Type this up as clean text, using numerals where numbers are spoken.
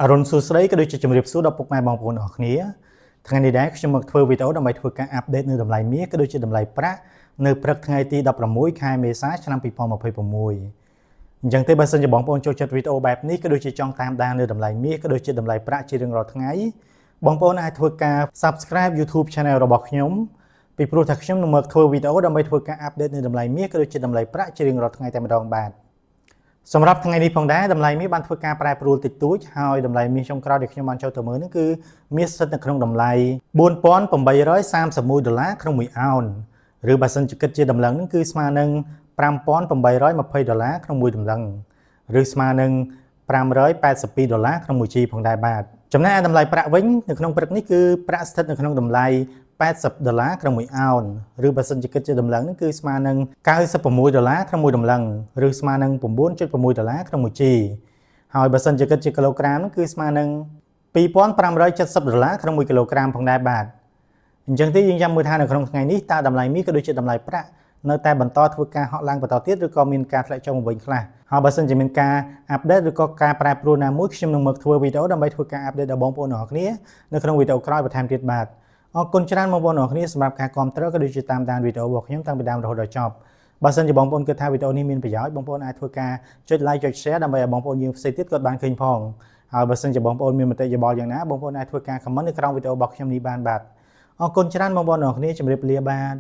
អរុនសួស្តីក៏ដូចជាជំរាបសួរដល់ពុកម៉ែបងប្អូនអរគ្នាថ្ងៃនេះដែរខ្ញុំមកធ្វើវីដេអូដើម្បីធ្វើការអាប់ដេតនៅតម្លៃមាសក៏ដូចជាតម្លៃប្រាក់នៅព្រឹកថ្ងៃទី16ខែមេសាឆ្នាំ2026អញ្ចឹងទេបើសិនជាបងប្អូនចូលចិត្តវីដេអូបែបនេះក៏ដូចជាចង់តាមដាននៅតម្លៃមាសក៏ដូចជាតម្លៃប្រាក់ជារៀងរាល់ថ្ងៃបងប្អូនអាចធ្វើការ Subscribe YouTube Channel របស់ខ្ញុំពីព្រោះថាខ្ញុំនឹងមកធ្វើវីដេអូដើម្បីធ្វើការអាប់ដេតនៅតម្លៃមាសក៏ដូចជាតម្លៃប្រាក់ជារៀងរាល់ថ្ងៃតែម្ដងបាទសម្រាប់ថ្ងៃនេះផងដែរតម្លៃមាសបានធ្វើការប្រែប្រួលតិចតួចហើយតម្លៃមាសចុងក្រោយដែលខ្ញុំបានចូលទៅមើលនេះគឺមាសស្ថិតនៅក្នុងតម្លៃ$4,831ក្នុង1អោនឬបើសិនជាគិតជាតម្លឹងនេះគឺស្មើនឹង$5,820ក្នុង1តម្លឹងឬស្មើនឹង$582ក្នុង1ជីផងដែរបាទចំណែកឯតម្លៃប្រាក់វិញនៅក្នុងព្រឹកនេះគឺប្រាក់ស្ថិតនៅក្នុងតម្លៃ$80ក្នុង1អោនឬបើសិនជាគិតជាតម្លឹងនេះគឺស្មើនឹង$96ក្នុង1តម្លឹងឬស្មើនឹង$9.6ក្នុង1ជីហើយបើសិនជាគិតជាគីឡូក្រាមនេះគឺស្មើនឹង$2,570ក្នុង1គីឡូក្រាមផងដែរបាទអញ្ចឹងទេយើងចាំមើលថានៅក្នុងថ្ងៃនេះតើតម្លៃមាសក៏ដូចជាតម្លៃប្រាក់នៅតែបន្តធ្វើការហក់ឡើងបន្តទៀតឬក៏មានការធ្លាក់ចុះមកវិញខ្លះហើយបើសិនជាមានការអាប់ដេតឬក៏ការប្រែប្រួលណាមួយខ្ញុំនឹងមកធ្វើវីដេអូដើម្បីធ្វើការអាប់ដេតដល់បងប្អូនទាំងអស់គ្នានៅក្នុងវីដេអូក្រោយបន្ថែមទៀតបាទអរគុណច្រើនបងប្អូនទាំងអស់គ្នាសម្រាប់ការគាំទ្រក៏ដូចជាតាមដានវីដេអូរបស់ខ្ញុំតាំងពីដើមរហូតដល់ចប់បើសិនជាបងប្អូនគិតថាវីដេអូនេះមានប្រយោជន៍បងប្អូនអាចធ្វើការចុច like ចុច share ដើម្បីឲ្យបងប្អូនយើងផ្សេងទៀតគាត់បានឃើញផងហើយបើសិនជាបងប្អូនមានមតិយោបល់យ៉ាងណាបងប្អូនអាចធ្វើការ comment នៅក្រោមវីដេអូរបស់ខ្ញុំនេះបានបាទអរគុណច្រើនបងប្អូនទាំងអស់គ្នាជម្រាបលាបាទ